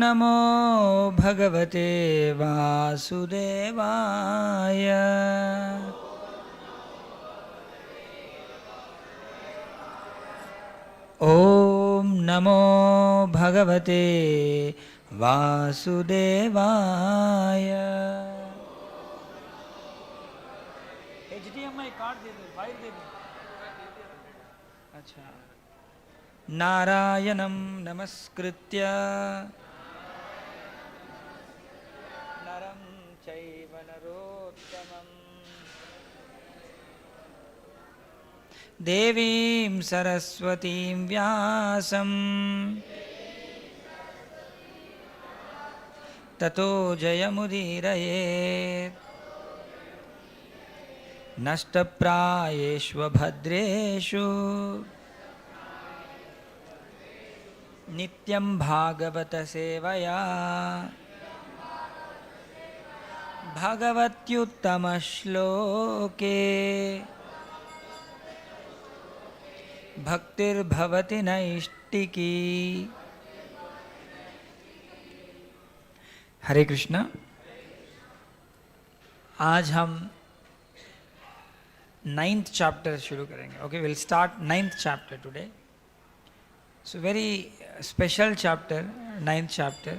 Namo Bhagavate Vasudevaya. Om Namo Bhagavate Vasudevaya. HDMI card दे दो, file दे दो. अच्छा. Narayanam Namaskritya Naram Chaiva Narottamam Devim Saraswatim Vyasam Tato Jayamudirayet Nashtaprayeshva Bhadreshu Nityam Bhagavata Sevaya Bhagavatyuttama Shloke Bhaktir Bhavati Naishtiki. Hare Krishna. आज हम 9th chapter शुरू करेंगे. Okay, we'll start 9th chapter today. So very special chapter, 9th chapter.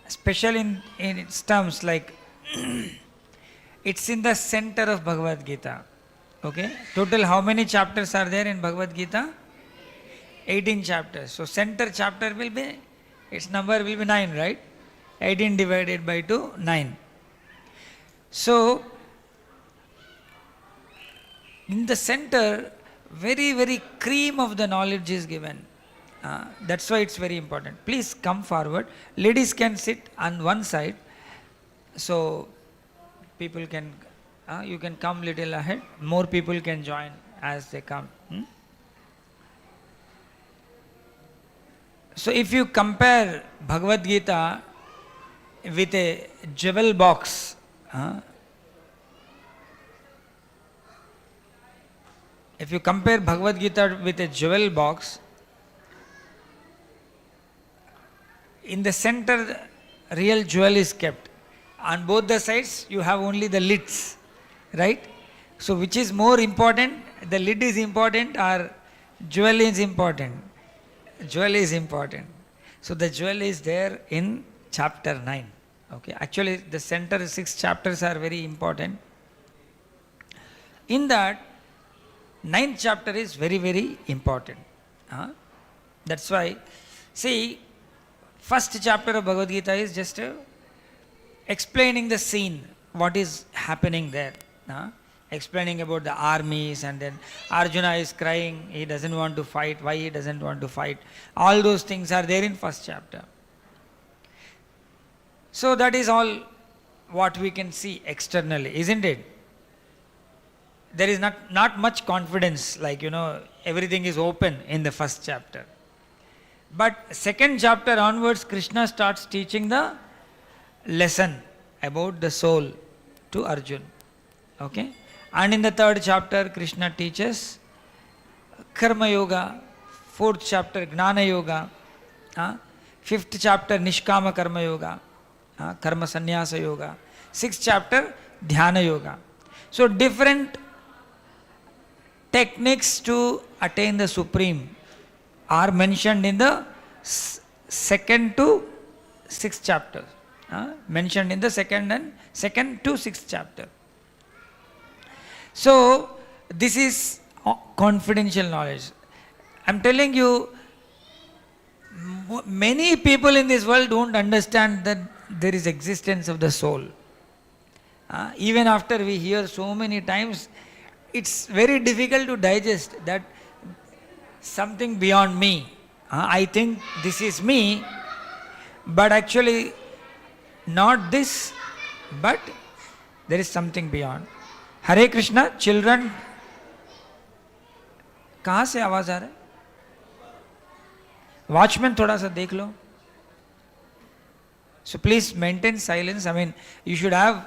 Special in its terms, like it's in the center of Bhagavad Gita. Okay, total how many chapters are there in Bhagavad Gita? 18 chapters. So center chapter will be, its number will be 9, right? 18 divided by 2, 9. So in the center, very cream of the knowledge is given. That's why it's very important. Please come forward. Ladies can sit on one side, so people can, you can come little ahead. More people can join as they come. So if you compare Bhagavad Gita with a jewel box, if you compare Bhagavad Gita with a jewel box, in the center the real jewel is kept. On both the sides you have only the lids, right? So which is more important? The lid is important or jewel is important? Jewel is important. So the jewel is there in chapter 9. Okay, actually the center 6 chapters are very important. In that 9th chapter is very important. That's why, see, first chapter of Bhagavad Gita is just explaining the scene, what is happening there. Explaining about the armies, and then Arjuna is crying, he doesn't want to fight, why he doesn't want to fight. All those things are there in first chapter. So that is all what we can see externally, isn't it? There is not much confidence, like, everything is open in the first chapter. But second chapter onwards, Krishna starts teaching the lesson about the soul to Arjuna. Okay? And in the third chapter, Krishna teaches Karma Yoga. Fourth chapter, Gnana Yoga. Fifth chapter, Nishkama Karma Yoga. Karma Sannyasa Yoga. Sixth chapter, Dhyana Yoga. So different techniques to attain the Supreme are mentioned in the second to sixth chapter. Mentioned in the second to sixth chapter. So this is confidential knowledge. I'm telling you, many people in this world don't understand that there is existence of the soul. Even after we hear so many times, it's very difficult to digest that something beyond me. I think this is me, but actually not this, but there is something beyond. Hare Krishna, children. कहाँ से आवाज आ रहा है? Watchman थोड़ा सा देख लो. So please maintain silence. I mean, you should have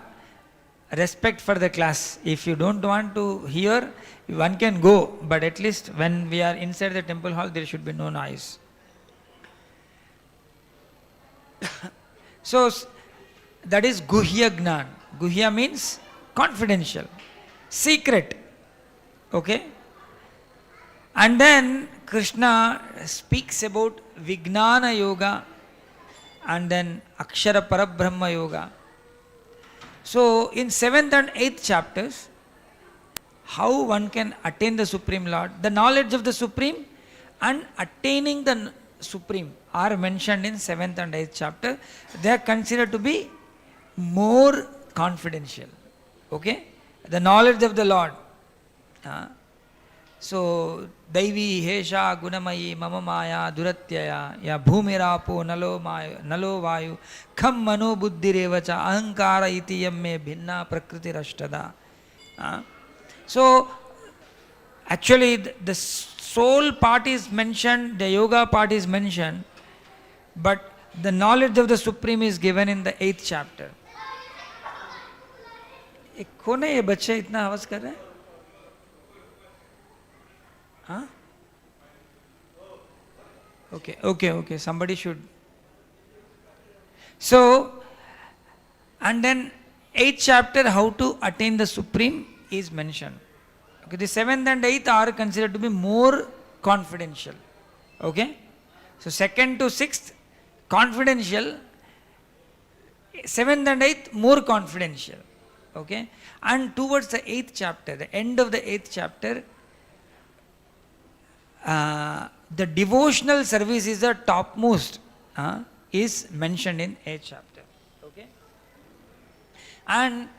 respect for the class. If you don't want to hear, one can go, but at least when we are inside the temple hall, there should be no noise. So that is Guhya Gnan. Guhya means confidential, secret. Okay? And then Krishna speaks about Vijnana Yoga and then Akshara Parabrahma Yoga. So in 7th and 8th chapters, how one can attain the Supreme Lord, the knowledge of the Supreme and attaining the Supreme are mentioned in 7th and 8th chapter. They are considered to be more confidential. Okay? The knowledge of the Lord. So, Daivi Hesha Gunamayi Mama Maya Duratyaya Ya Bhumirapo Nalo Vayu Kham Mano Buddhi Revacha Ahankara Iti Yamme Bhinna Prakriti Rashtada. So, actually the soul part is mentioned, the yoga part is mentioned, but the knowledge of the Supreme is given in the 8th chapter. कौन है ये बच्चे इतना आवाज कर रहे हैं? हाँ? Okay. Somebody should. So, and then 8th chapter, how to attain the Supreme is mentioned. Okay, the 7th and 8th are considered to be more confidential. Okay, so 2nd to 6th confidential, 7th and 8th more confidential. Okay, and towards the 8th chapter, the end of the 8th chapter, the devotional service is the topmost, is mentioned in 8th chapter. Okay, and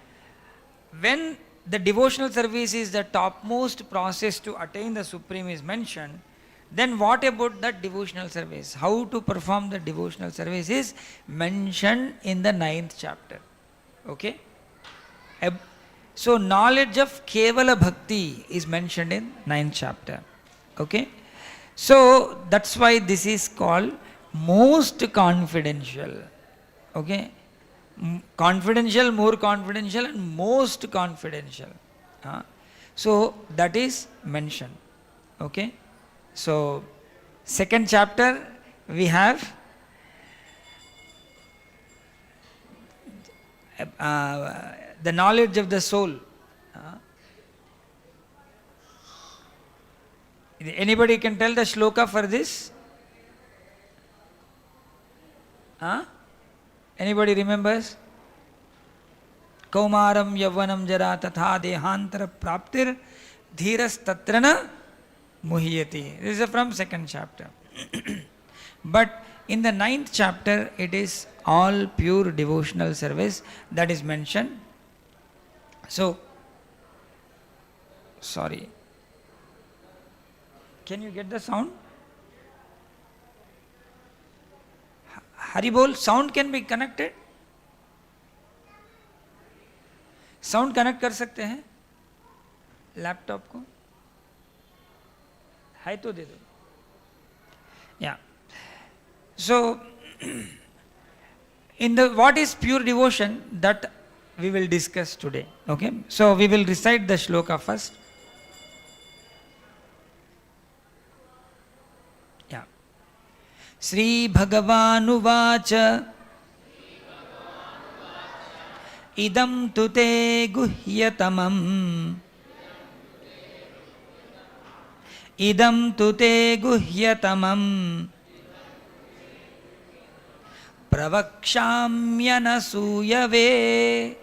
when the devotional service is the topmost process to attain the Supreme is mentioned, then what about that devotional service? How to perform the devotional service is mentioned in the 9th chapter. Okay, so knowledge of Kevala Bhakti is mentioned in 9th chapter. Okay, so that's why this is called most confidential. Okay, confidential, more confidential and most confidential. So that is mentioned. Okay, so 2nd chapter we have the knowledge of the soul. Anybody can tell the shloka for this? Anybody remembers? Kaumaram Yavanam Jara Tatha Dehantara Praptir Dhiras Tatrana Muhyati. This is from 2nd chapter. But in the 9th chapter, it is all pure devotional service that is mentioned. So, sorry. Can you get the sound? Haribol, sound can be connected? Sound connect कर सकते हैं laptop को? है तो दे दो. Yeah. So, in the what is pure devotion, that we will discuss today. Okay. So we will recite the shloka first. Yeah. Śrī Bhagavanuvacha idam tu te guhyatamam idam tu te guhyatamam pravakshamyanasuyave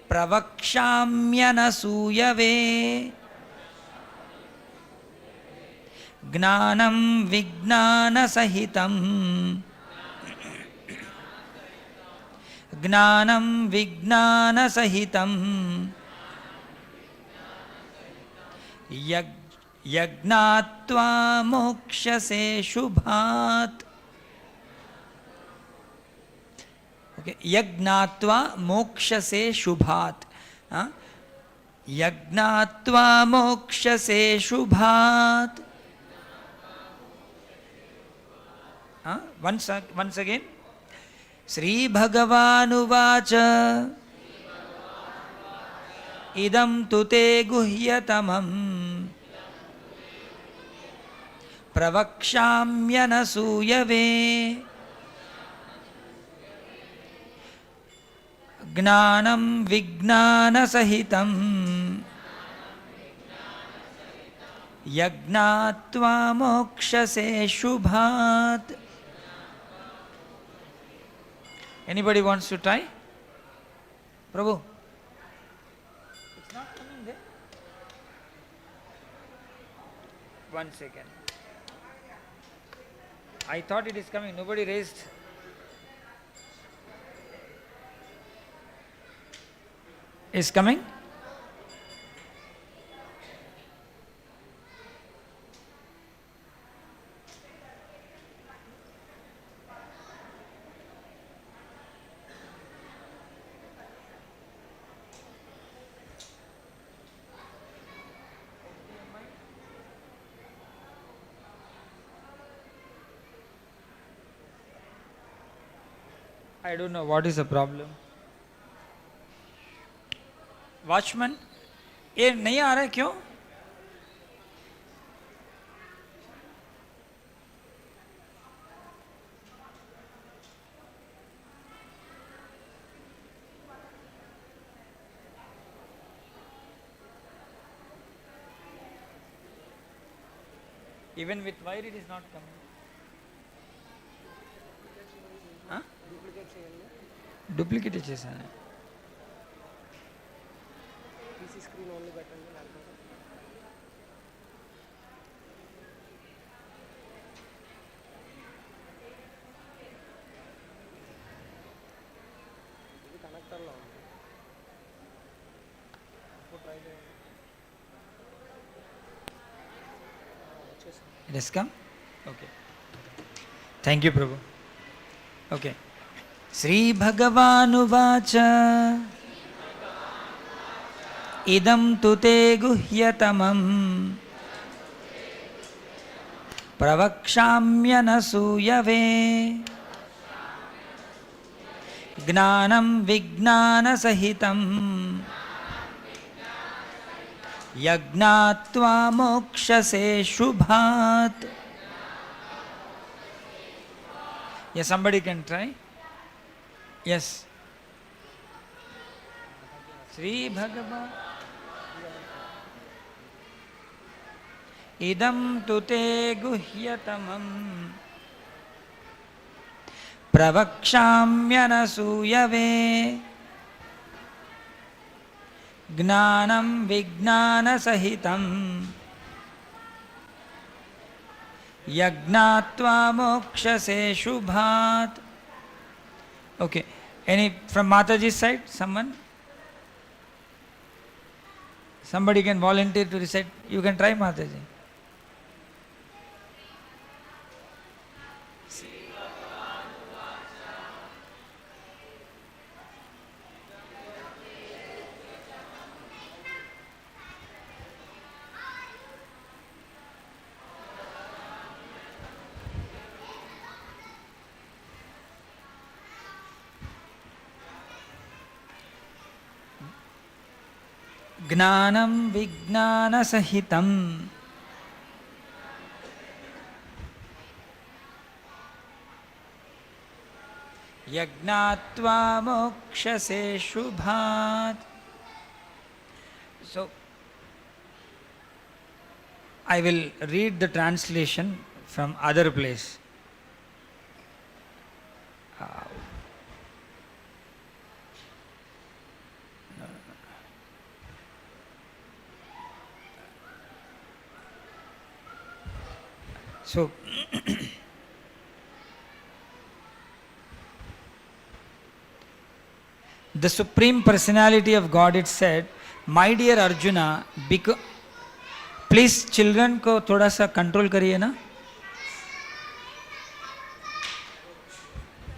pravakshamyanasuyave gnanam vignana sahitam gnanam vignana sahitam yagnatva mokshase shubhat. Okay, yagnatva mokshase shubhat. Yagnatva mokshase shubhat. Once again. Śrī Bhagavanuvacha idam tu te guhyatamam pravakshamyanasuyave Gnanam Vijnana Sahitam Yagnatva Mokshase Shubhat. Anybody wants to try? Prabhu? It's not coming there. 1 second. I thought it is coming. Nobody raised. Is coming? I don't know what is the problem. Watchman, ये नहीं आ रहा है क्यों? Even with wire it is not coming. Huh? Duplicate చేశాను. Screen only పెట్టండి లేకపోతే ఇది కనెక్టర్లో ఉంది. ఇప్పుడు ట్రై చేయండి. It has come? Okay. Thank you, Prabhu. Okay. Śrī Bhagavanuvaca Idam tu te guhyatamam Pravakshamyanasuyave Gnanam Vijnana Sahitam Yagnatva Mokshase Shubhat. Yes, somebody can try. Yes. Śrī Bhagavan Idam tu te guhyatamam Pravakshamyanasuyave Gnanam Vijnana Sahitam Yagnatva Mokshase Shubhat. Okay. Any from Mataji's side? Someone? Somebody can volunteer to recite. You can try, Mataji. Gnanam Vijnana Sahitam Yagnatva Mokshase Shubhat. So, I will read the translation from other place. So, the Supreme Personality of Godhead said, My dear Arjuna, please children को थोड़ा सा control करिए ना,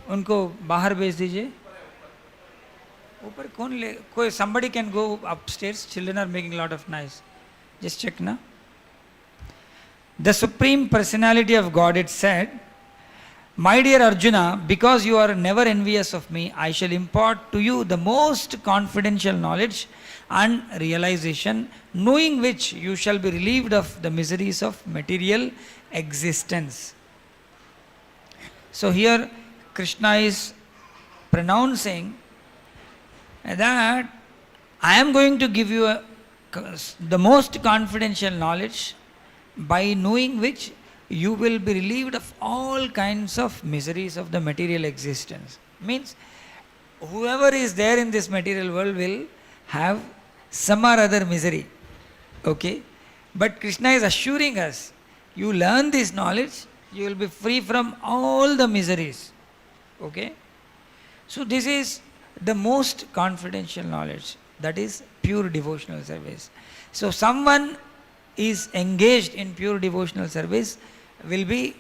उनको बाहर भेज दीजिए. ऊपर कौन ले, कोई somebody can go upstairs. Children are making a lot of noise. Just check ना. The Supreme Personality of Godhead said, My dear Arjuna, because you are never envious of me, I shall impart to you the most confidential knowledge and realization, knowing which you shall be relieved of the miseries of material existence. So here Krishna is pronouncing that I am going to give you the most confidential knowledge by knowing which you will be relieved of all kinds of miseries of the material existence. Means whoever is there in this material world will have some or other misery. Okay? But Krishna is assuring us, you learn this knowledge, you will be free from all the miseries. Okay? So this is the most confidential knowledge, that is pure devotional service. So someone is engaged in pure devotional service will be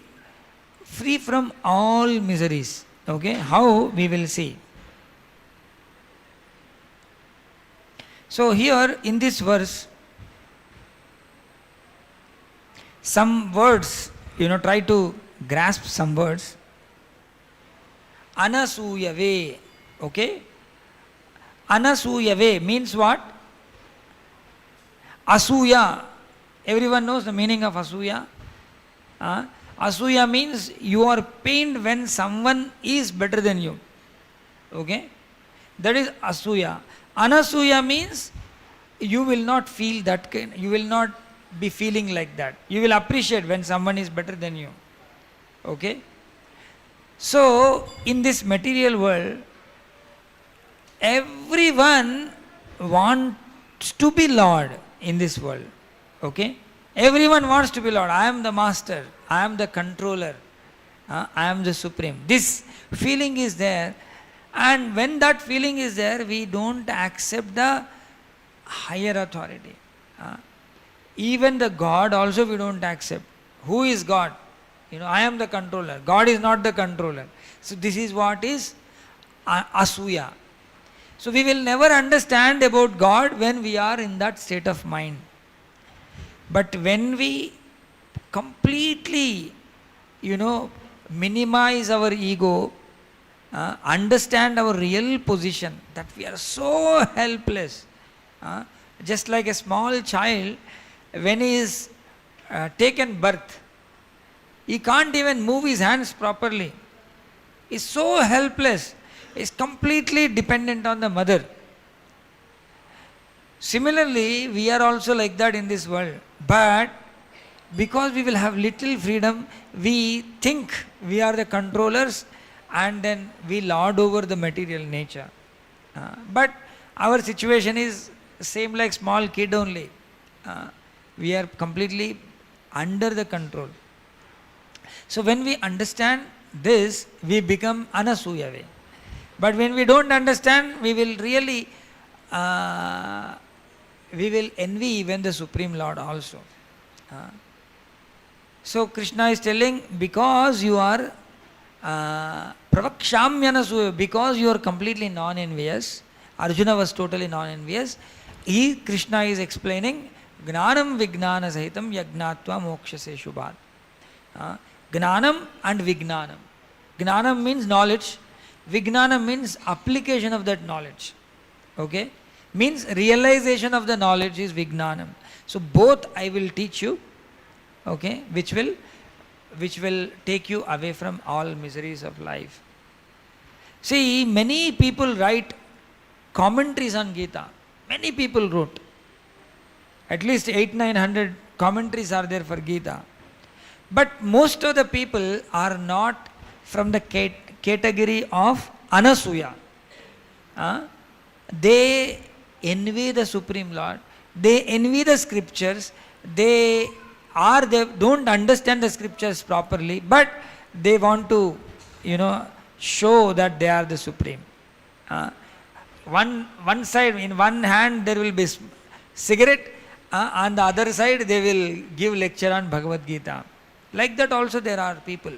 free from all miseries. Okay? How? We will see. So here in this verse, some words, try to grasp some words. Anasuyave. Okay? Anasuyave means what? Asuya. Everyone knows the meaning of asuya. Asuya means you are pained when someone is better than you. Okay? That is asuya. Anasuya means you will not feel that kind, you will not be feeling like that. You will appreciate when someone is better than you. Okay? So, in this material world, everyone wants to be Lord in this world. Okay? Everyone wants to be Lord. I am the master. I am the controller. I am the supreme. This feeling is there. And when that feeling is there, we don't accept the higher authority. Even the God also we don't accept. Who is God? I am the controller. God is not the controller. So this is what is asuya. So we will never understand about God when we are in that state of mind. But when we completely, minimize our ego, understand our real position, that we are so helpless. Just like a small child, when he is taken birth, he can't even move his hands properly. He is so helpless. He is completely dependent on the mother. Similarly, we are also like that in this world. But because we will have little freedom, we think we are the controllers and then we lord over the material nature. But our situation is same like small kid only. We are completely under the control. So when we understand this, we become anasuyave. But when we don't understand, we will really, we will envy even the Supreme Lord also. So Krishna is telling, because you are pravakshamyanasuya, because you are completely non-envious, Arjuna was totally non-envious, Krishna is explaining, Gnanam Vignana Sahitam Yagnatva Mokshase Shubhat. Gnanam and Vignanam. Gnanam means knowledge, Vignanam means application of that knowledge. Okay? Means realization of the knowledge is Vignanam. So both I will teach you, okay, which will take you away from all miseries of life. See, many people write commentaries on Gita. Many people wrote. At least 800-900 commentaries are there for Gita. But most of the people are not from the category of Anasuya. They envy the Supreme Lord. They envy the scriptures. They don't understand the scriptures properly, but they want to, show that they are the Supreme. One side, in one hand there will be cigarette, on the other side they will give lecture on Bhagavad Gita. Like that also there are people.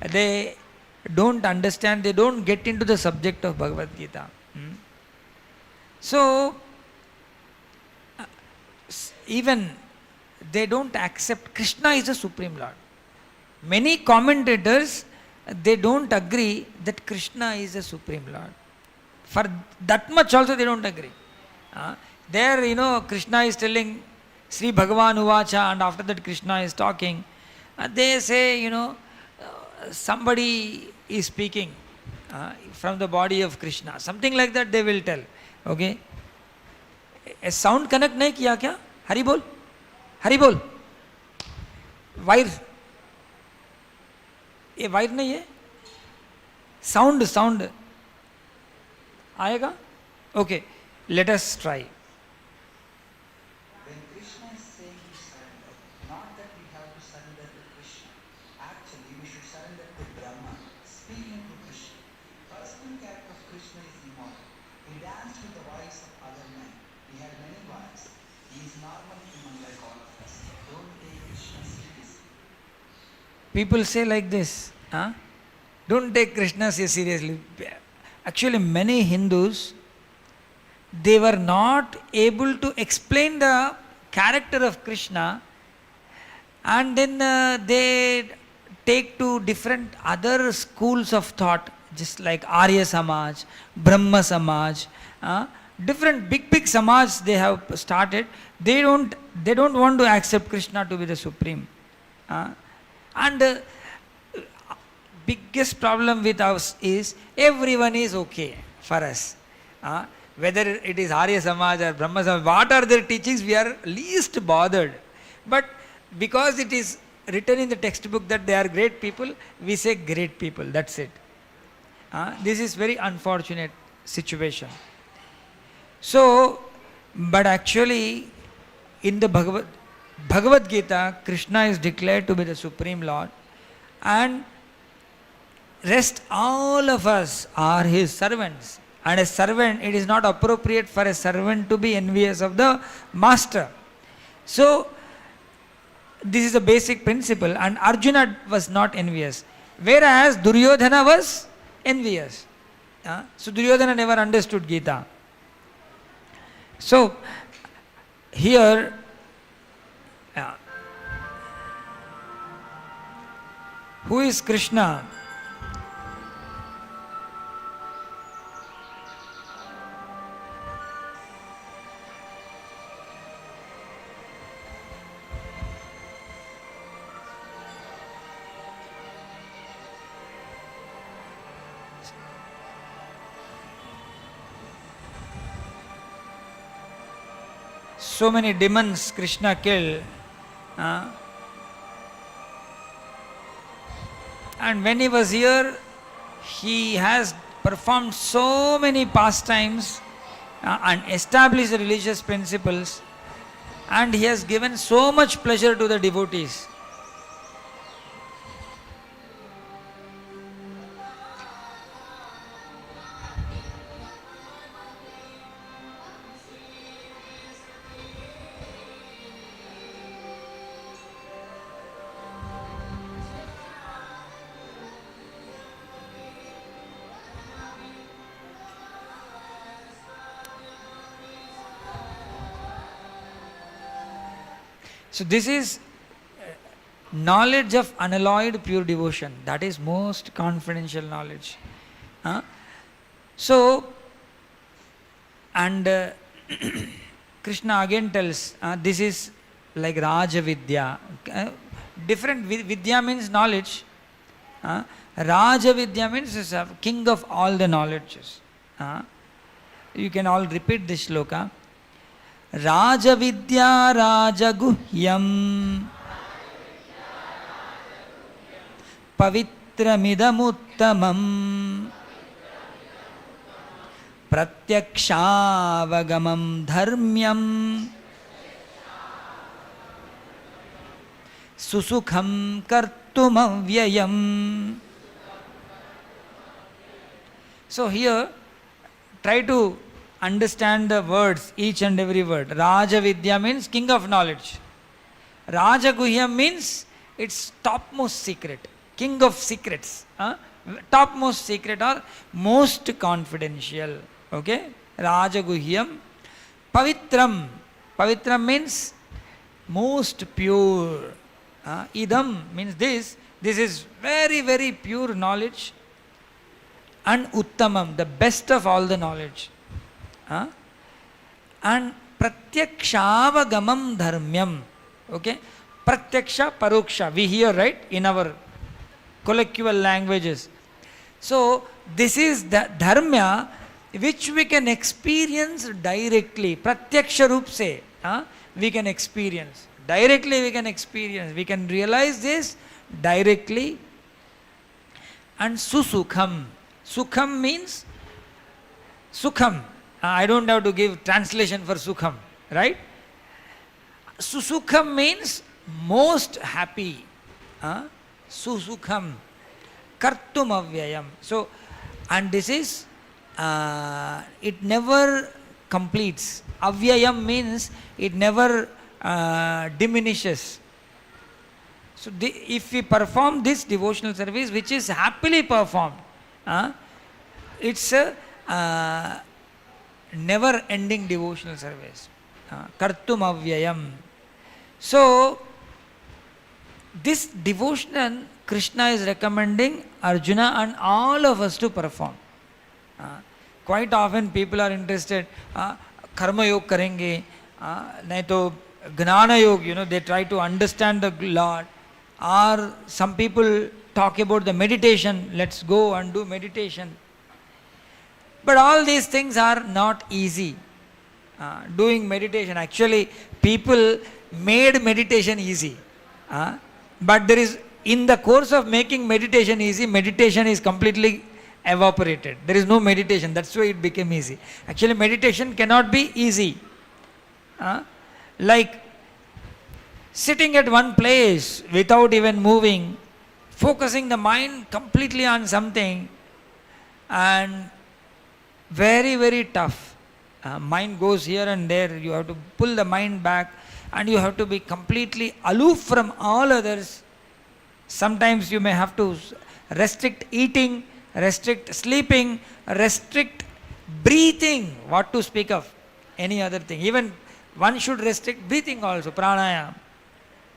They don't understand, they don't get into the subject of Bhagavad Gita. So, even they don't accept Krishna is the Supreme Lord. Many commentators, they don't agree that Krishna is the Supreme Lord. For that much also they don't agree. There, Krishna is telling Sri Bhagavan Uvacha, and after that Krishna is talking. They say, somebody is speaking. from the body of Krishna. Something like that they will tell. Okay. A sound connect nahi kiya kya? Hari bol. Hari bol. Wire. ये wire नहीं है. Sound आएगा. Okay, let us try. When Krishna is saying to surrender, not that we have to surrender to Krishna. Actually, we should surrender to Brahma, speaking to Krishna. Personal character of Krishna is immortal. He danced with the wives of other men. He had many wives. He is normal human like all of us. Don't take Krishna seriously. People say like this, don't take Krishna seriously. Actually, many Hindus, they were not able to explain the character of Krishna, and then they take to different other schools of thought, just like Arya Samaj, Brahma Samaj, different big Samaj they have started. They don't want to accept Krishna to be the supreme. And biggest problem with us is everyone is okay for us. Whether it is Arya Samaj or Brahma Samaj, what are their teachings, we are least bothered. But because it is written in the textbook that they are great people, we say great people, that's it. This is very unfortunate situation. So, but actually in the Bhagavad Gita, Krishna is declared to be the Supreme Lord, and rest all of us are His servants. And a servant, it is not appropriate for a servant to be envious of the master. So, this is a basic principle, and Arjuna was not envious. Whereas Duryodhana was envious. So, Duryodhana never understood Gita. So, here, who is Krishna? So many demons Krishna killed. And when he was here, he has performed so many pastimes and established religious principles, and he has given so much pleasure to the devotees. So this is knowledge of unalloyed pure devotion. That is most confidential knowledge. So, and Krishna again tells, this is like Raja Vidya. Different Vidya means knowledge. Raja Vidya means is a king of all the knowledges. You can all repeat this shloka. Raja Vidya Raja Guhyam Pavitramidamuttamam Pratyakshaavagamam Dharmyam Susukham Kartumavyayam. So here, try to understand the words, each and every word. Raja Vidya means king of knowledge. Raja Guhyam means its topmost secret, king of secrets. Topmost secret or most confidential. Okay? Raja Guhyam. Pavitram. Pavitram means most pure. Idam means this. This is very, very pure knowledge. And Uttamam, the best of all the knowledge. And Pratyakshaavagamam Dharmyam. Okay? Pratyaksha, Paroksha. We hear, right? In our colloquial languages. So this is the dharma which we can experience directly. Pratyaksha roop se we can experience. Directly we can experience. We can realize this directly. And susukham. Sukham means sukham. I don't have to give translation for sukham, right? Susukham means most happy. Susukham. Kartum avyayam. So, and this is, it never completes. Avyayam means it never diminishes. So, if we perform this devotional service, which is happily performed, it's a never ending devotional service. Kartum avyayam. So, this devotion Krishna is recommending Arjuna and all of us to perform. Quite often people are interested, karma yoga karenge, nahi to gnana yoga, they try to understand the Lord. Or some people talk about the meditation, let's go and do meditation. But all these things are not easy. Doing meditation, actually people made meditation easy. But there is, in the course of making meditation easy, meditation is completely evaporated. There is no meditation, that's why it became easy. Actually meditation cannot be easy. Like sitting at one place without even moving, focusing the mind completely on something, and very, very tough. Mind goes here and there, you have to pull the mind back, and you have to be completely aloof from all others. Sometimes you may have to restrict eating, restrict sleeping, restrict breathing, what to speak of any other thing. Even one should restrict breathing also, pranayama.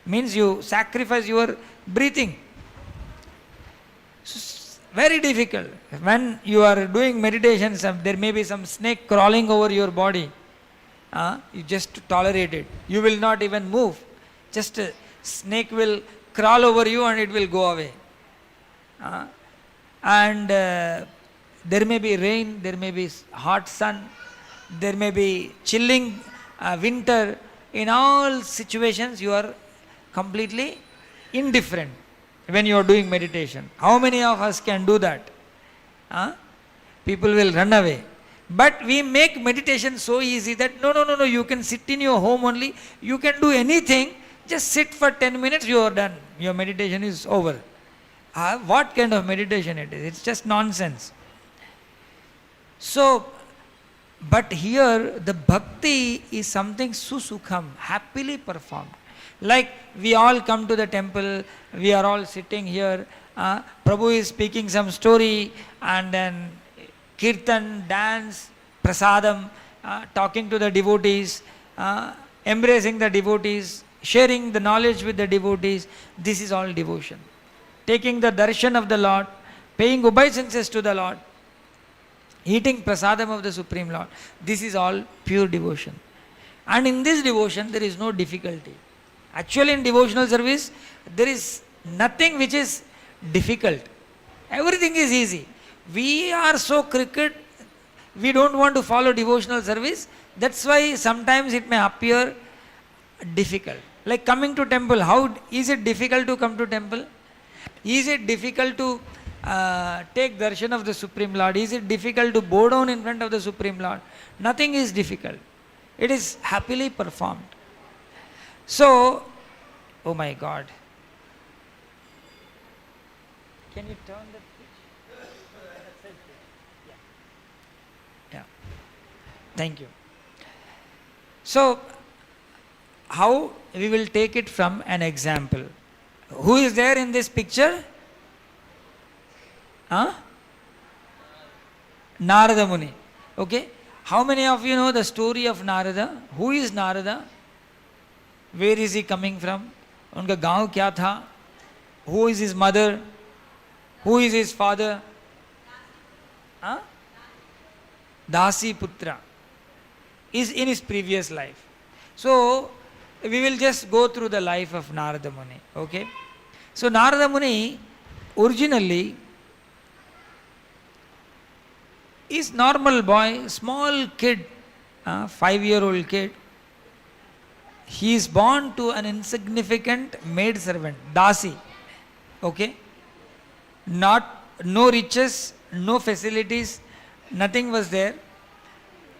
Means you sacrifice your breathing. Very difficult. When you are doing meditation, there may be some snake crawling over your body. You just tolerate it. You will not even move. Just a snake will crawl over you and it will go away. And there may be rain, there may be hot sun, there may be chilling winter. In all situations you are completely indifferent when you are doing meditation. How many of us can do that? People will run away. But we make meditation so easy that no, you can sit in your home only, you can do anything, just sit for 10 minutes, you are done. Your meditation is over. What kind of meditation it is? It's just nonsense. So, but here the bhakti is something susukham, happily performed. Like we all come to the temple, we are all sitting here, Prabhu is speaking some story, and then kirtan, dance, prasadam, talking to the devotees, embracing the devotees, sharing the knowledge with the devotees. This is all devotion. Taking the darshan of the Lord, paying obeisances to the Lord, eating prasadam of the Supreme Lord. This is all pure devotion. And in this devotion there is no difficulty. Actually in devotional service there is nothing which is difficult. Everything is easy. We are so crooked, we don't want to follow devotional service. That's why sometimes it may appear difficult. Like coming to temple, how is it difficult to come to temple? Is it difficult to take darshan of the Supreme Lord? Is it difficult to bow down in front of the Supreme Lord? Nothing is difficult. It is happily performed. So, oh my God. Can you turn the pitch? Yeah. Thank you. So, how we will take it from an example. Who is there in this picture? Narada Muni. Okay. How many of you know the story of Narada? Who is Narada? Where is he coming from? उनका गांव क्या था? Who is his mother? Who is his father? Dasi Putra is in his previous life. So we will just go through the life of Narada Muni. Okay. So Narada Muni originally is normal boy, small kid, 5-year-old kid. He is born to an insignificant maid servant, Dasi. Okay? No riches, no facilities, nothing was there.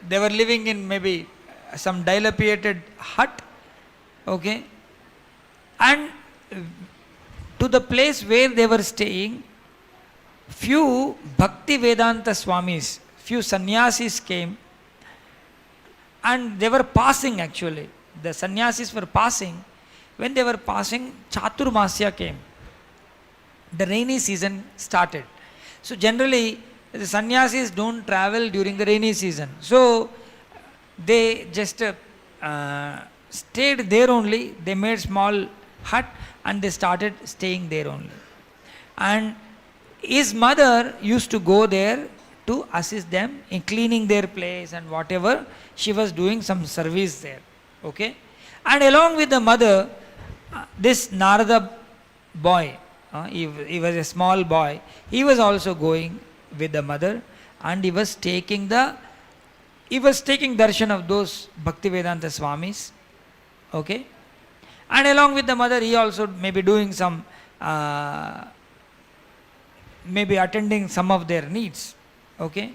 They were living in maybe some dilapidated hut. Okay? And to the place where they were staying, few Bhaktivedanta Swamis, few sannyasis came, and they were passing actually. The sannyasis were passing. When they were passing, Chaturmasya came. The rainy season started. So generally, the sannyasis don't travel during the rainy season. So they just stayed there only. They made small hut and they started staying there only. And his mother used to go there to assist them in cleaning their place and whatever. She was doing some service there. Okay? And along with the mother, this Narada boy, he was a small boy, he was also going with the mother, and he was taking darshan of those Bhaktivedanta Swamis. Okay? And along with the mother, he also maybe doing some, maybe attending some of their needs. Okay?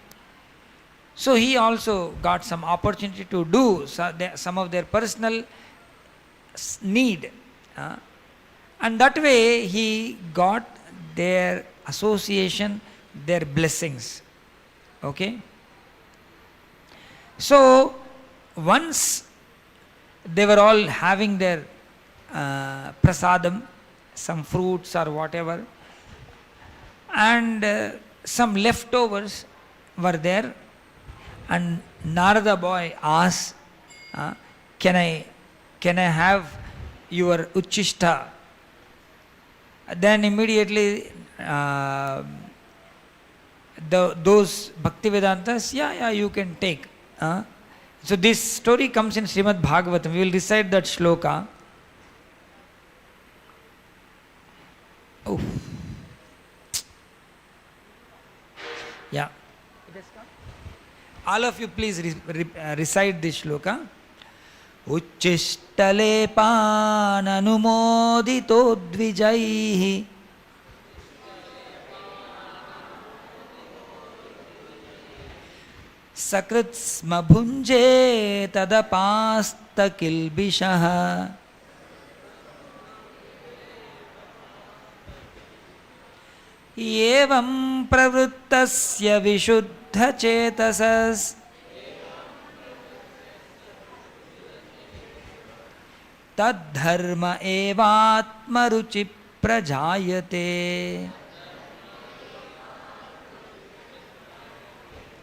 So he also got some opportunity to do some of their personal need. And that way he got their association, their blessings. Okay? So once they were all having their prasadam, some fruits or whatever, and some leftovers were there, and Narada boy asked, can I have your uchishta? Then immediately those Bhaktivedantas, yeah, you can take. So this story comes in Srimad Bhagavatam. We will recite that shloka. Oh. Yeah. All of you please recite this shloka. Uchishtalepānanumodito dvijaihi sakritsma bhunje tadapāsta kilbishah evam pravrittasya vishuddha chetasas तद्धर्म एवात्मरुचि प्रजायते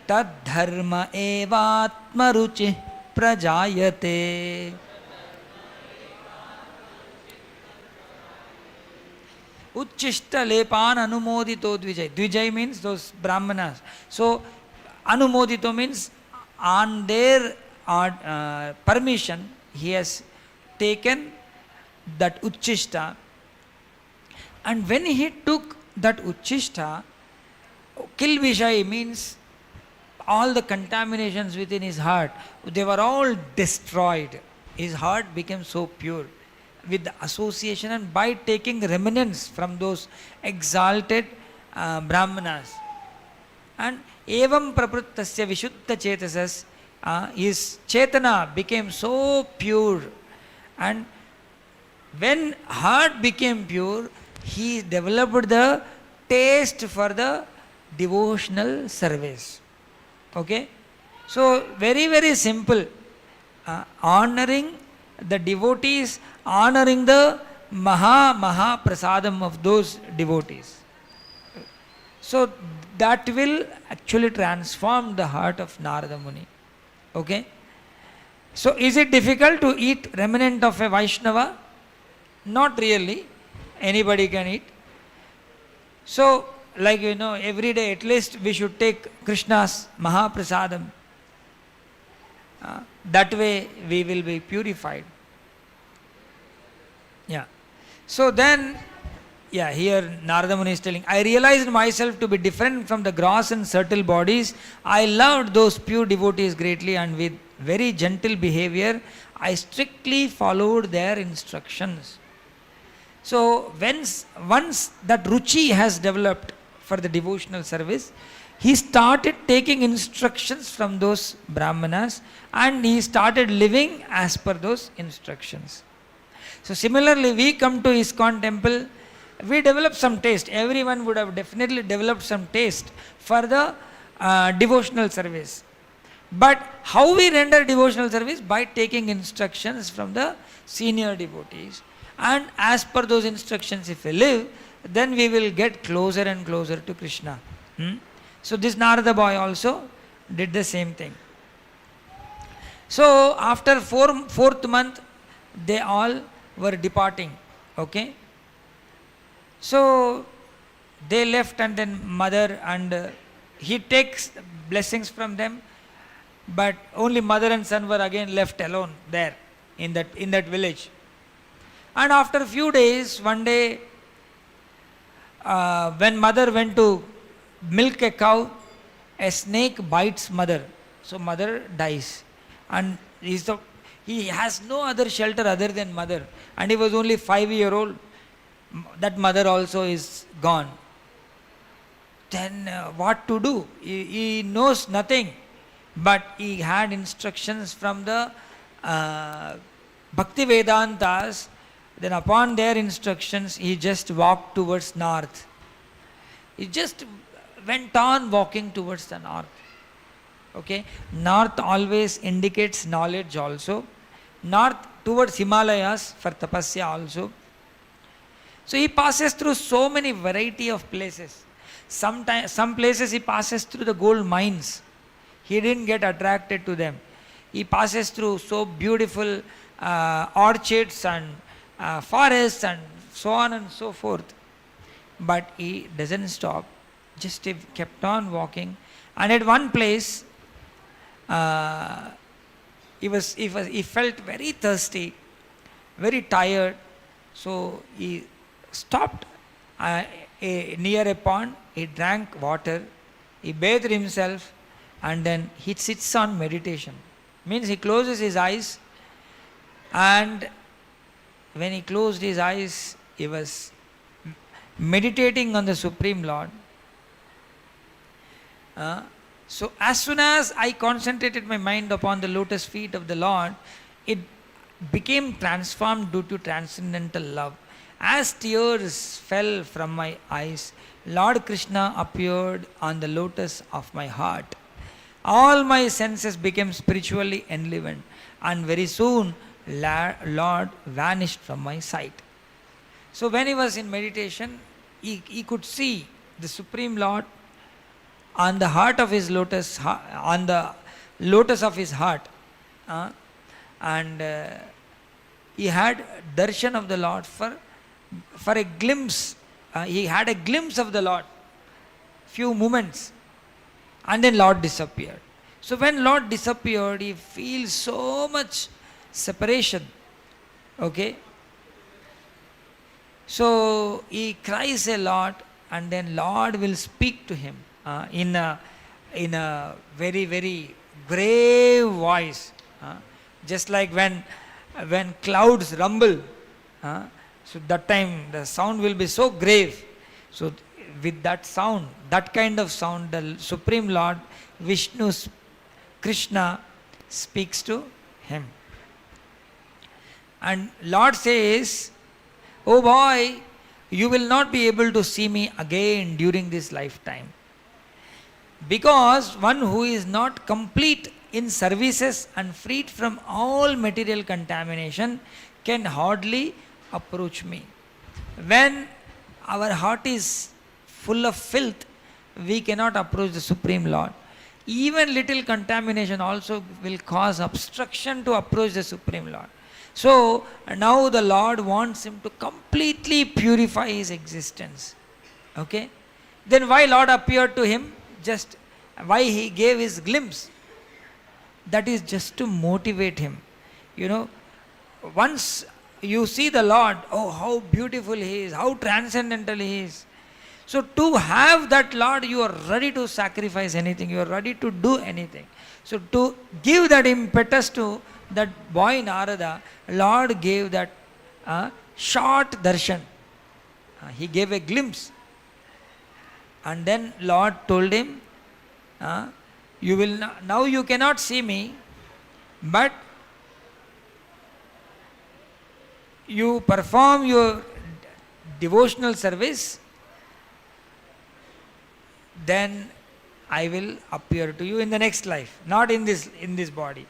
तद्धर्म एवात्मरुचि प्रजायते Uchishta lepan anumodito dvijay. Dvijay means those brahmanas. So anumodito means on their permission he has taken that uchishta, and when he took that uchishta, kilvishai means all the contaminations within his heart, they were all destroyed. His heart became so pure with the association and by taking remnants from those exalted brahmanas. And evam praprittasya vishuddha chetasas, his chetana became so pure. And when heart became pure, he developed the taste for the devotional service. Okay? So, very, very simple. Honoring the devotees, honoring the Maha Prasadam of those devotees. So, that will actually transform the heart of Narada Muni. Okay? So, is it difficult to eat remnant of a Vaishnava? Not really. Anybody can eat. So, like every day at least we should take Krishna's Mahaprasadam. That way we will be purified. Yeah. So then Yeah, here Narada Muni is telling, I realized myself to be different from the gross and subtle bodies. I loved those pure devotees greatly, and with very gentle behavior, I strictly followed their instructions. So, once that Ruchi has developed for the devotional service, he started taking instructions from those Brahmanas and he started living as per those instructions. So, similarly, we come to Iskcon temple, we develop some taste. Everyone would have definitely developed some taste for the devotional service. But how we render devotional service? By taking instructions from the senior devotees. And as per those instructions, if we live, then we will get closer and closer to Krishna. So this Narada boy also did the same thing. So after fourth month, they all were departing. Okay. So they left, and then mother and he takes blessings from them, but only mother and son were again left alone there in that village. And after a few days, one day, when mother went to milk a cow, a snake bites mother. So mother dies, and he has no other shelter other than mother, and he was only 5-year-old. That mother also is gone. Then what to do? He knows nothing, but he had instructions from the Bhaktivedantas. Then upon their instructions, he just walked towards north. He just went on walking towards the north. Okay, north always indicates knowledge also. North towards Himalayas for tapasya also. So he passes through so many variety of places. Some places he passes through the gold mines. He didn't get attracted to them. He passes through so beautiful orchards and forests and so on and so forth. But he doesn't stop. Just he kept on walking. And at one place, he felt very thirsty, very tired. So he stopped near a pond. He drank water. He bathed himself, and then he sits on meditation. Means he closes his eyes, and when he closed his eyes, he was meditating on the Supreme Lord. So as soon as I concentrated my mind upon the lotus feet of the Lord, it became transformed due to transcendental love. As tears fell from my eyes, Lord Krishna appeared on the lotus of my heart. All my senses became spiritually enlivened, and very soon Lord vanished from my sight. So when he was in meditation, he could see the Supreme Lord on the heart of his lotus, on the lotus of his heart, and he had darshan of the Lord for a glimpse. He had a glimpse of the Lord, few moments, and then Lord disappeared. So when Lord disappeared, he feels so much separation. Okay. So he cries a lot, and then Lord will speak to him in a very, very grave voice, just like when clouds rumble. So that time the sound will be so grave. So with that sound, that kind of sound, the Supreme Lord Vishnu, Krishna speaks to him. And Lord says, "Oh boy, you will not be able to see me again during this lifetime. Because one who is not complete in services and freed from all material contamination can hardly approach me." When our heart is full of filth, we cannot approach the Supreme Lord. Even little contamination also will cause obstruction to approach the Supreme Lord. So now the Lord wants him to completely purify his existence. Okay? Then why Lord appeared to him? Just why he gave his glimpse? That is just to motivate him. You know, once you see the Lord, oh, how beautiful He is, how transcendental He is. So to have that Lord, you are ready to sacrifice anything, you are ready to do anything. So to give that impetus to that boy Narada, Lord gave that short darshan. He gave a glimpse. And then Lord told him, you will now you cannot see me, but you perform your devotional service, then I will appear to you in the next life, not in this body.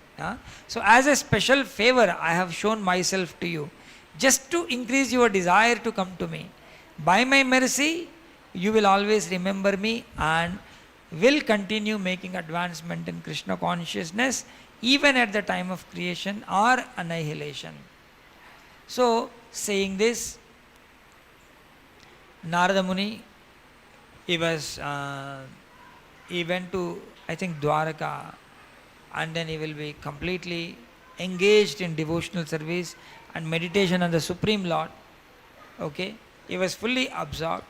So as a special favor, I have shown myself to you, just to increase your desire to come to me. By my mercy, you will always remember me and will continue making advancement in Krishna consciousness, even at the time of creation or annihilation. So, saying this, Narada Muni, he went to, I think, Dwaraka, and then he will be completely engaged in devotional service and meditation on the Supreme Lord. Okay, he was fully absorbed,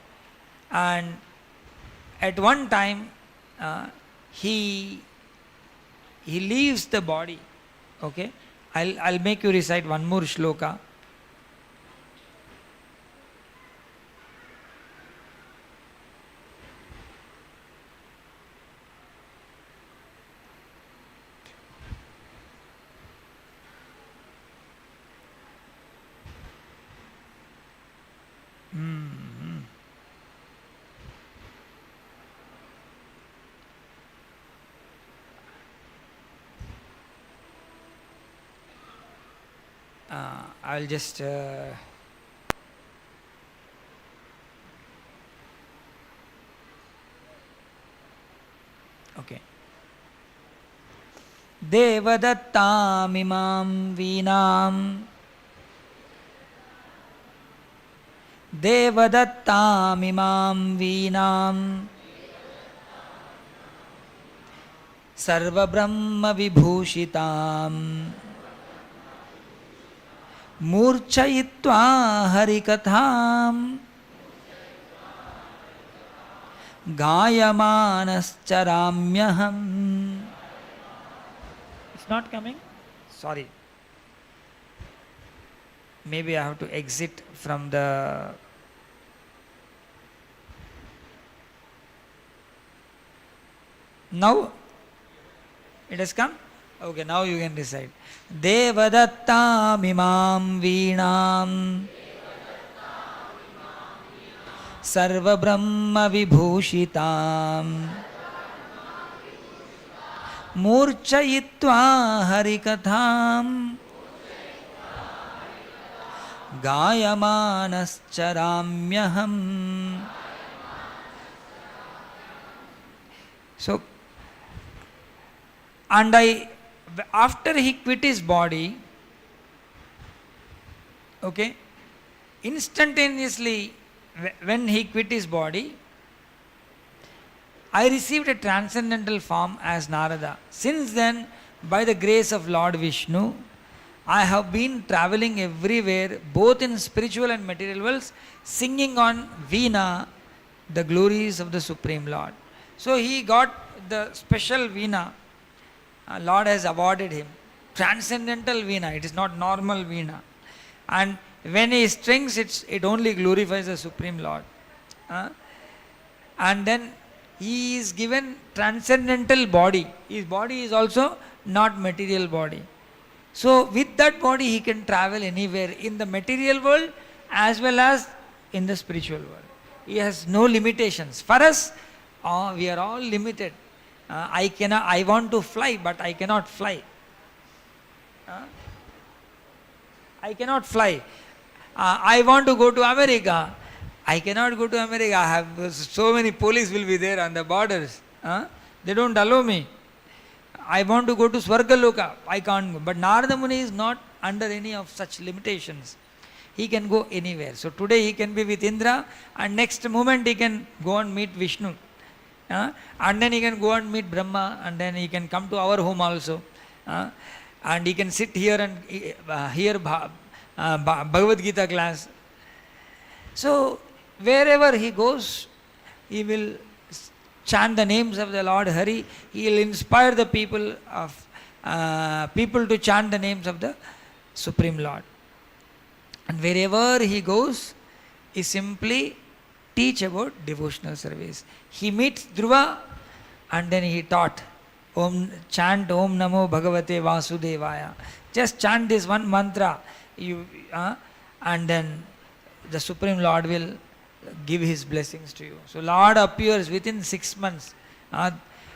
and at one time he leaves the body. Okay, I'll make you recite one more shloka. I'll just okay. Devadattamimam veenam sarva brahma vibhushitam murchayitva harikatham gayamanascharamyaham. It's not coming? Sorry. Maybe I have to exit from the... Now? It has come? Okay, now you can decide. Devadattamimam veenam sarva brahma vibhushitam murchayitva harikatham gayamanascharamyaham. So, and after he quit his body, okay, instantaneously when he quit his body, I received a transcendental form as Narada. Since then, by the grace of Lord Vishnu, I have been traveling everywhere, both in spiritual and material worlds, singing on Veena the glories of the Supreme Lord. So he got the special Veena. Lord has awarded him transcendental Veena. It is not normal Veena. And when he strings, it only glorifies the Supreme Lord. And then he is given transcendental body. His body is also not material body. So with that body he can travel anywhere in the material world as well as in the spiritual world. He has no limitations. For us, we are all limited. I want to fly, but I cannot fly. I cannot fly. I want to go to America. I cannot go to America. I have so many police will be there on the borders. They don't allow me. I want to go to Swargaloka. I can't go. But Narada Muni is not under any of such limitations. He can go anywhere. So today he can be with Indra, and next moment he can go and meet Vishnu. And then he can go and meet Brahma, and then he can come to our home also. And he can sit here and hear Bhagavad Gita class. So wherever he goes, he will chant the names of the Lord Hari. He will inspire the people to chant the names of the Supreme Lord. And wherever he goes, he simply teach about devotional service. He meets Dhruva and then he taught. Chant Om Namo Bhagavate Vasudevaya. Just chant this one mantra, and then the Supreme Lord will give his blessings to you. So Lord appears within 6 months.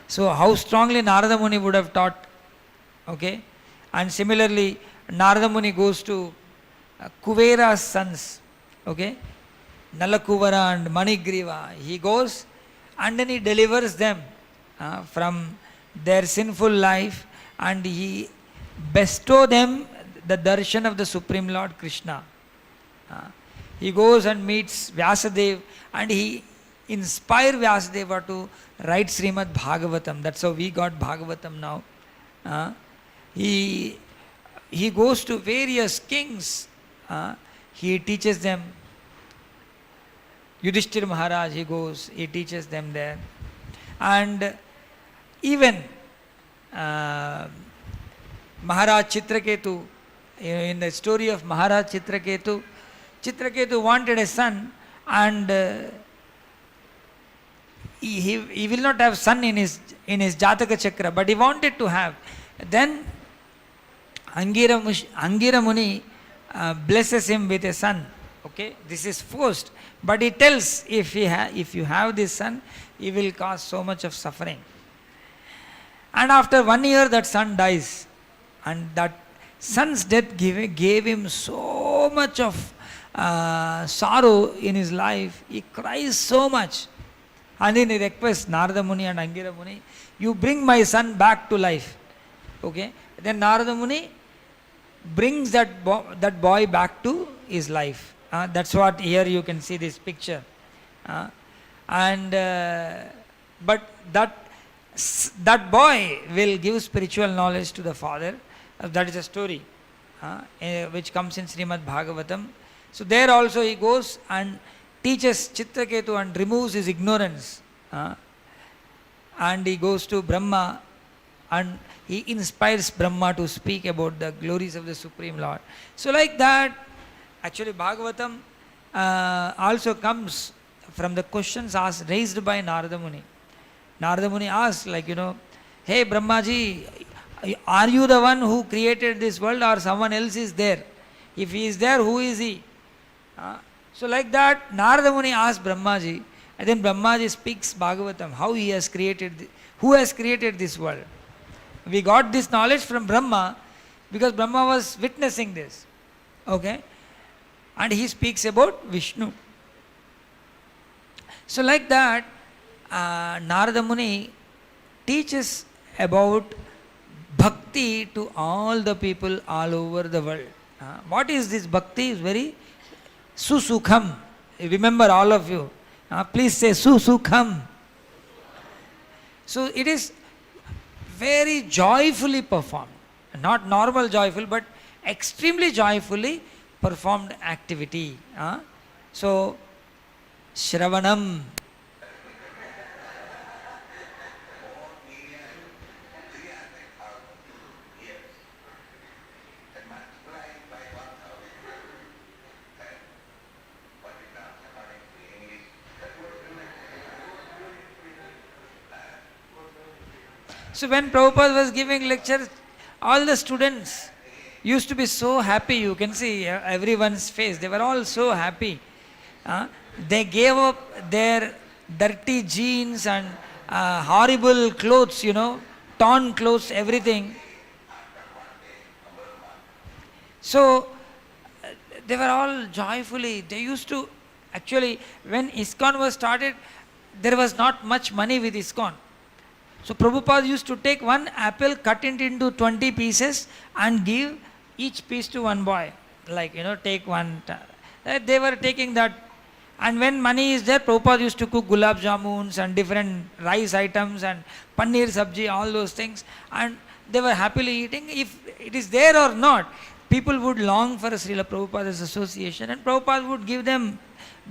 So how strongly Narada Muni would have taught. Okay? And similarly, Narada Muni goes to Kuvera's sons. Okay? Nalakuvara and Manigriva. He goes and then he delivers them from their sinful life, and he bestow them the darshan of the Supreme Lord Krishna. He goes and meets Vyasadeva and he inspires Vyasadeva to write Srimad Bhagavatam. That's how we got Bhagavatam now. He goes to various kings. He teaches them. Yudhishthira Maharaj, he teaches them there. And even Maharaj Chitraketu, in the story of Maharaj Chitraketu, Chitraketu wanted a son, and he will not have son in his Jataka Chakra, but he wanted to have. Then Angira Muni blesses him with a son. Okay, this is forced, but he tells, if you have this son, he will cause so much of suffering. And after 1 year, that son dies, and that son's death gave him so much of sorrow in his life. He cries so much, and then he requests Narada Muni and Angira Muni, you bring my son back to life. Okay, then Narada Muni brings that boy back to his life. That's what here you can see this picture. But that boy will give spiritual knowledge to the father. That is a story which comes in Srimad Bhagavatam. So there also he goes and teaches Chitraketu and removes his ignorance. And he goes to Brahma and he inspires Brahma to speak about the glories of the Supreme Lord. So like that, actually Bhagavatam also comes from the questions raised by Narada Muni. Narada Muni asked, hey Brahmaji, are you the one who created this world, or someone else is there? If he is there, who is he? So like that, Narada Muni asked Brahmaji, and then Brahmaji speaks Bhagavatam, how he has created, who has created this world. We got this knowledge from Brahma because Brahma was witnessing this. Okay? And he speaks about Vishnu. So like that, Narada Muni teaches about bhakti to all the people all over the world. What is this bhakti? It's very susukham. Remember, all of you. Please say susukham. So it is very joyfully performed. Not normal joyful, but extremely joyfully performed activity. So, Shravanam. So when Prabhupada was giving lectures, all the students used to be so happy. You can see everyone's face. They were all so happy. They gave up their dirty jeans and horrible clothes, torn clothes, everything. So they were all joyfully. They used to, actually, when Iskcon was started, there was not much money with Iskcon. So Prabhupada used to take one apple, cut it into 20 pieces and give each piece to one boy. Take one. They were taking that. And when money is there, Prabhupada used to cook gulab jamuns and different rice items and paneer sabji, all those things. And they were happily eating. If it is there or not, people would long for Srila Prabhupada's association, and Prabhupada would give them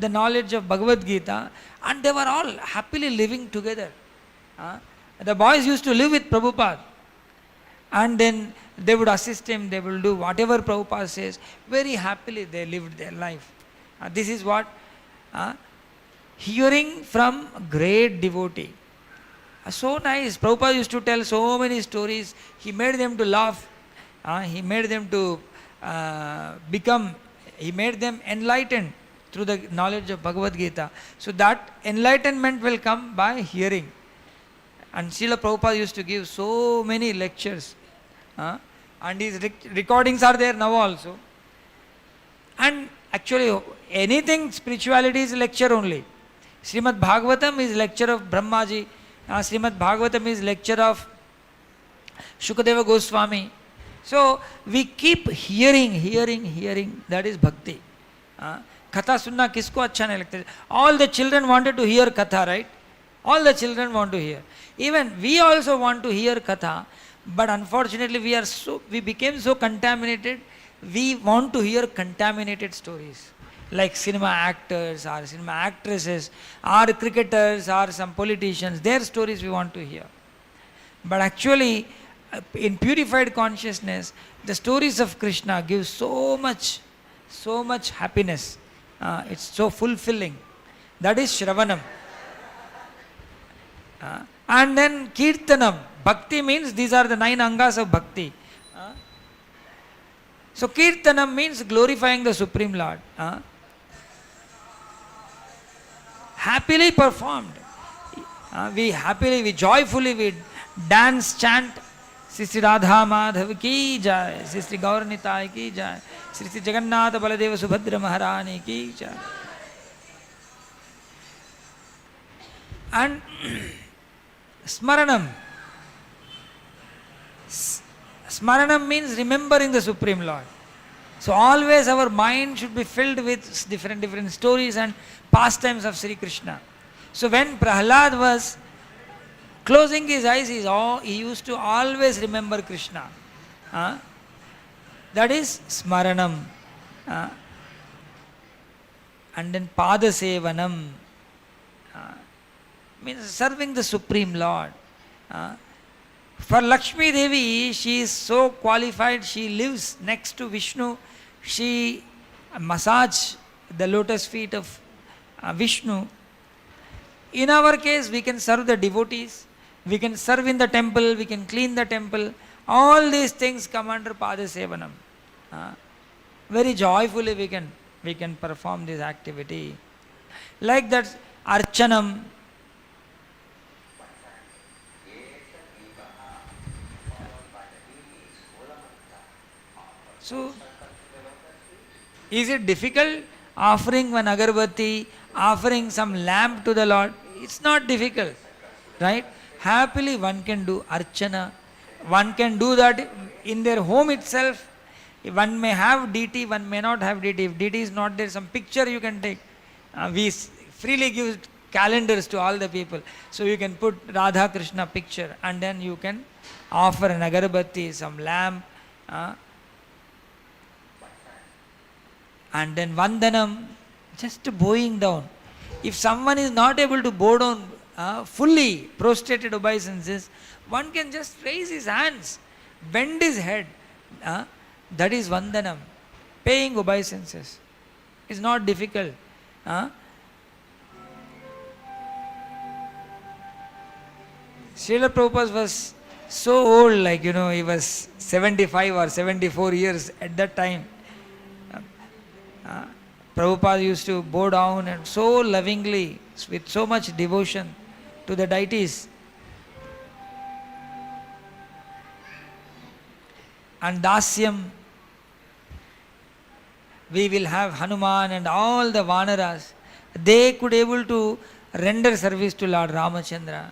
the knowledge of Bhagavad Gita, and they were all happily living together. The boys used to live with Prabhupada, and then they would assist him, they will do whatever Prabhupada says. Very happily they lived their life. This is what hearing from great devotee. So nice. Prabhupada used to tell so many stories. He made them to laugh. He made them to he made them enlightened through the knowledge of Bhagavad Gita. So that enlightenment will come by hearing. And Srila Prabhupada used to give so many lectures. And his recordings are there now also. And actually anything spirituality is lecture only. Srimad Bhagavatam is lecture of Brahmaji. Srimad Bhagavatam is lecture of Shukadeva Goswami. So we keep hearing. That is bhakti. Katha sunna kisko acha nahi lagta. All the children wanted to hear katha, right? All the children want to hear. Even we also want to hear katha, but unfortunately we became so contaminated. We want to hear contaminated stories, like cinema actors or cinema actresses or cricketers or some politicians. Their stories we want to hear. But actually, in purified consciousness, the stories of Krishna give so much happiness. It's so fulfilling. That is Shravanam. And then Kirtanam. Bhakti means these are the 9 angas of bhakti. So Kirtanam means glorifying the Supreme Lord. Happily performed. We joyfully, we dance, chant. Sri Radha Madhav ki jai, Sri Gaur Nitai ki jai, Sri Jagannatha Baladeva Subhadra Maharani ki jai. And Smaranam. Smaranam means remembering the Supreme Lord. So always our mind should be filled with different stories and pastimes of Sri Krishna. So when Prahlad was closing his eyes, he used to always remember Krishna. That is Smaranam. And then Padasevanam means serving the Supreme Lord. For Lakshmi Devi, she is so qualified, she lives next to Vishnu. She massage the lotus feet of Vishnu. In our case, we can serve the devotees, we can serve in the temple, we can clean the temple. All these things come under Padasevanam. Very joyfully we can perform this activity. Like that Archanam. So, is it difficult offering one agarbatti, offering some lamp to the Lord? It's not difficult, right? Happily one can do archana. One can do that in their home itself. One may have deity, one may not have deity. If deity is not there, some picture you can take. We freely give calendars to all the people. So you can put Radha Krishna picture and then you can offer an agarbatti, some lamp. And then Vandanam, just bowing down. If someone is not able to bow down fully, prostrated obeisances, one can just raise his hands, bend his head. That is Vandanam, paying obeisances. It's not difficult. Srila Prabhupada was so old, like he was 75 or 74 years at that time. Prabhupada used to bow down and so lovingly, with so much devotion to the deities. And Dasyam, we will have Hanuman and all the Vanaras. They could able to render service to Lord Ramachandra.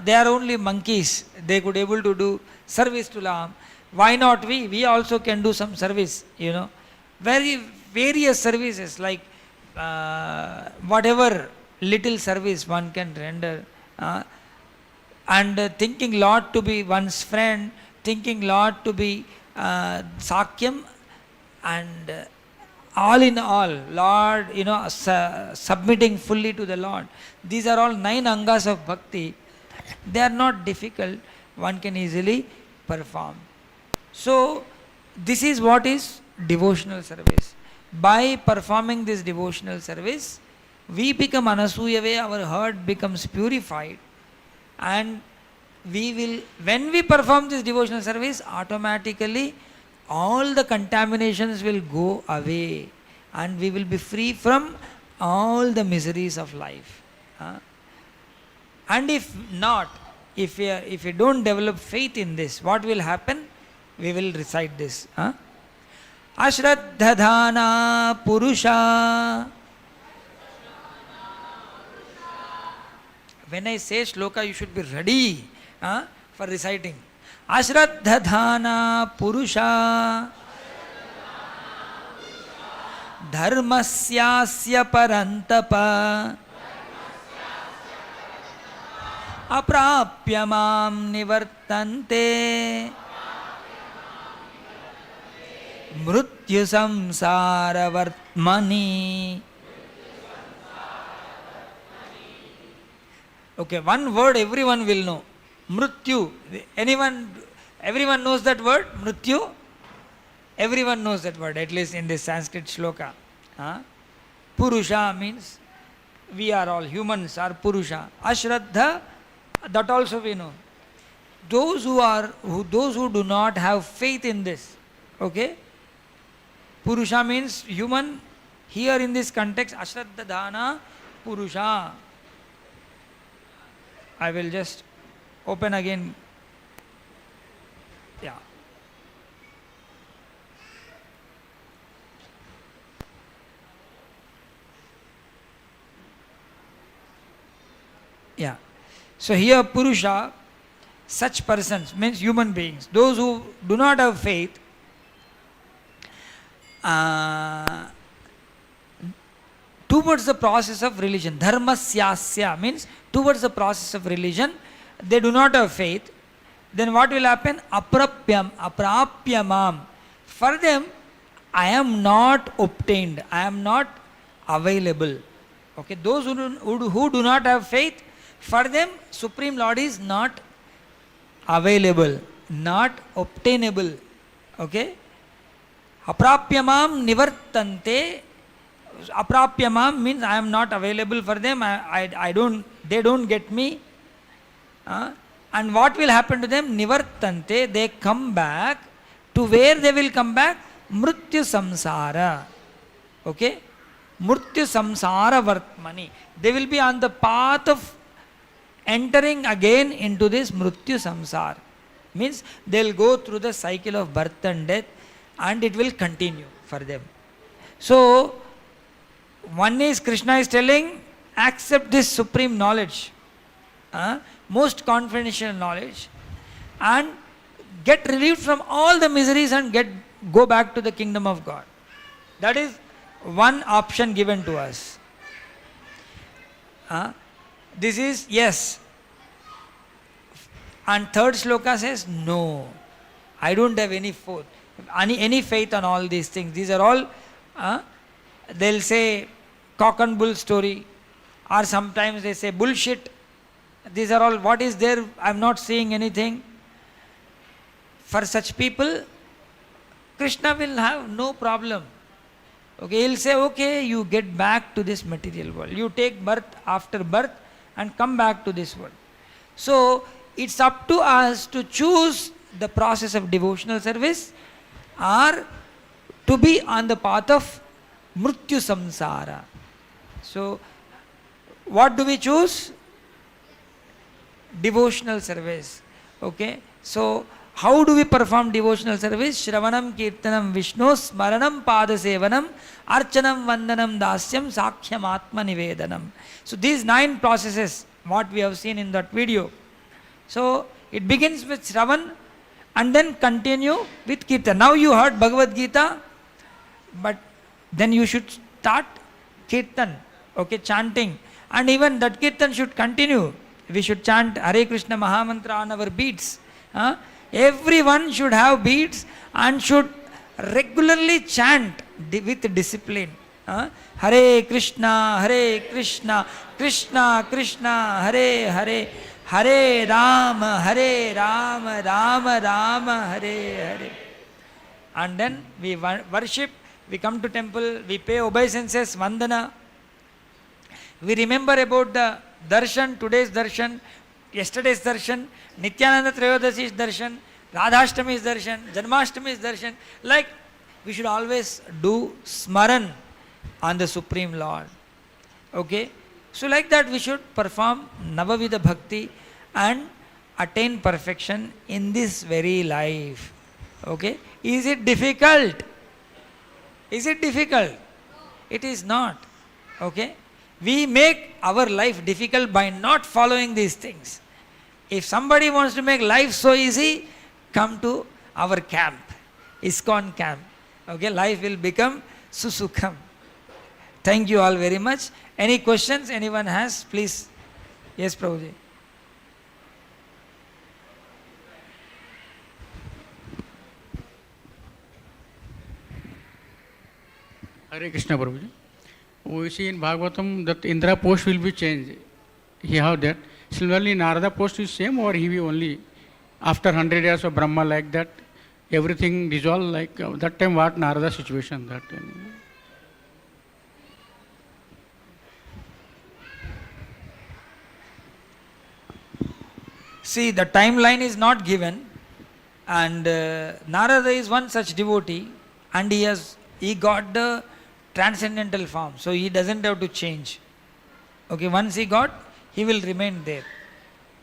They are only monkeys. They could able to do service to Ram. Why not we? We also can do some service, Various services, like whatever little service one can render. And thinking Lord to be one's friend, thinking Lord to be Sakyam, and all in all, Lord, submitting fully to the Lord. These are all 9 angas of bhakti. They are not difficult. One can easily perform. So, this is what is devotional service. By performing this devotional service, we become anasuyave, our heart becomes purified, and we will, when we perform this devotional service, automatically all the contaminations will go away and we will be free from all the miseries of life. And if not, if we don't develop faith in this, what will happen? We will recite this. Ashraddhadhana Purusha. When I say shloka, you should be ready for reciting. Ashraddhadhana Purusha Dharmasyasya Parantapa Aprapyamam Nivartante Mrityu Samsara Vartmani. Okay, one word everyone will know. Mrityu. Everyone knows that word? Mrityu? Everyone knows that word, at least in this Sanskrit shloka. Purusha means we are all humans are Purusha. Ashraddha, that also we know. Those who do not have faith in this, okay? Purusha means human. Here in this context, Ashraddha Dhana Purusha. I will just open again. Yeah. Yeah. So here Purusha, such persons, means human beings, those who do not have faith, towards the process of religion. Dharmasyasya means towards the process of religion, they do not have faith. Then what will happen? Aprapyamam. For them, I am not obtained. I am not available. Okay, those who do not have faith, for them, Supreme Lord is not available, not obtainable. Okay? Aprapyamam nivartante. Aprapyamam means I am not available for them. They don't get me. And what will happen to them? Nivartante. They come back. To where they will come back? Mrityu samsara. Okay? Mrityu samsara vartmani. They will be on the path of entering again into this Mrityu samsara. Means they will go through the cycle of birth and death, and it will continue for them. So, one is Krishna is telling, accept this supreme knowledge, most confidential knowledge, and get relieved from all the miseries and go back to the kingdom of God. That is one option given to us. This is yes. And third shloka says, no, I don't have any faith on all these things. These are all, they'll say cock and bull story, or sometimes they say bullshit. These are all, what is there? I'm not seeing anything. For such people, Krishna will have no problem. Okay, he'll say, okay, you get back to this material world. You take birth after birth and come back to this world. So, it's up to us to choose the process of devotional service or to be on the path of Mrityu Samsara. So, what do we choose? Devotional service. Okay. So, how do we perform devotional service? Shravanam, Kirtanam, Vishnu, Smaranam, Padasevanam, Archanam, Vandanam, Dasyam, Sakhyam, Atma Nivedanam. So, these 9 processes, what we have seen in that video. So, it begins with Shravan and then continue with Kirtan. Now you heard Bhagavad Gita, but then you should start Kirtan, okay, chanting. And even that Kirtan should continue. We should chant Hare Krishna Mahamantra on our beats. Everyone should have beats and should regularly chant with discipline. Hare Krishna, Krishna Krishna, Hare Hare, Hare Rama, Rama Rama, Hare Hare. And then we worship, we come to temple, we pay obeisances, vandana. We remember about the darshan, today's darshan, yesterday's darshan, Nityananda Trayodashi's darshan, Radhashtami's darshan, Janmashtami's darshan. Like, we should always do smaran on the Supreme Lord. Okay? So like that we should perform Navavida Bhakti and attain perfection in this very life. Okay? Is it difficult? Is it difficult? It is not. Okay? We make our life difficult by not following these things. If somebody wants to make life so easy, come to our camp, Iskcon camp. Okay? Life will become susukham. Thank you all very much. Any questions anyone has, please. Yes, Prabhuji. Hare Krishna, Prabhuji. We see in Bhagavatam that Indra post will be changed. He have that. Similarly, Narada post is same, or he will only after 100 years of Brahma, like that, everything dissolve, like that time what Narada situation that. See, the timeline is not given, and Narada is one such devotee, and he got the transcendental form, so he doesn't have to change. Okay, once he got, he will remain there.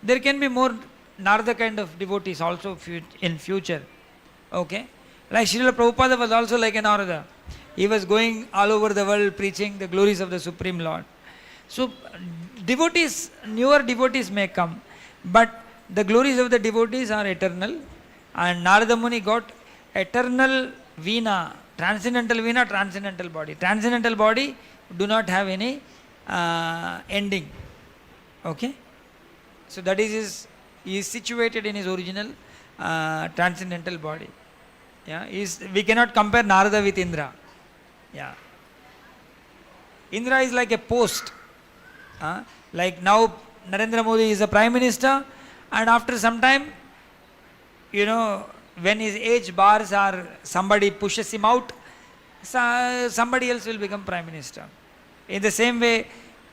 There can be more Narada kind of devotees also in future. Okay, like Srila Prabhupada was also like a Narada. He was going all over the world preaching the glories of the Supreme Lord. So devotees, newer devotees may come, but the glories of the devotees are eternal, and Narada Muni got eternal veena, transcendental body. Transcendental body do not have any ending. Okay? So that is he is situated in his original transcendental body. Yeah, we cannot compare Narada with Indra. Yeah. Indra is like a post. Like now Narendra Modi is a Prime Minister, and after some time, when his age bars or somebody pushes him out, somebody else will become Prime Minister. In the same way,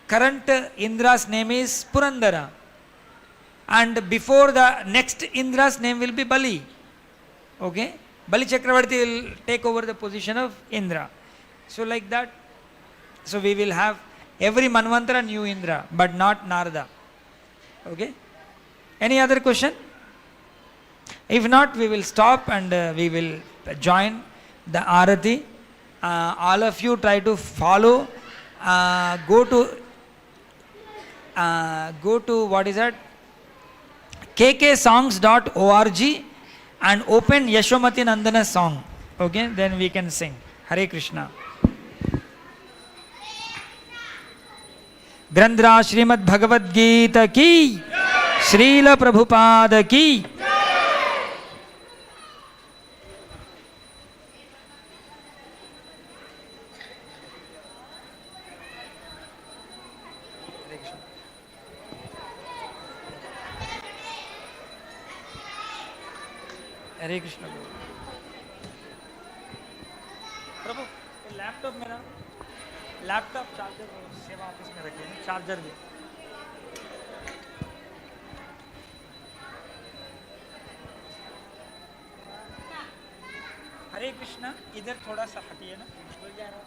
current Indra's name is Purandara, and before the next Indra's name will be Bali. Okay? Bali Chakravarti will take over the position of Indra. So like that, so we will have every Manvantara new Indra, but not Narada. Okay? Any other question? If not, we will stop and we will join the Arati. All of you try to follow. Go to what is that? kksongs.org and open Yashomati Nandana song. Okay? Then we can sing. Hare Krishna. ग्रंथराज Shrimad Bhagavad Gita की, श्रील प्रभुपाद की। हरे कृष्ण। प्रभु laptop मेरा laptop charger सेवा office में रखे हैं, charger भी। हरे कृष्णा, इधर थोड़ा सा हटिए ना, निकल जा रहा है।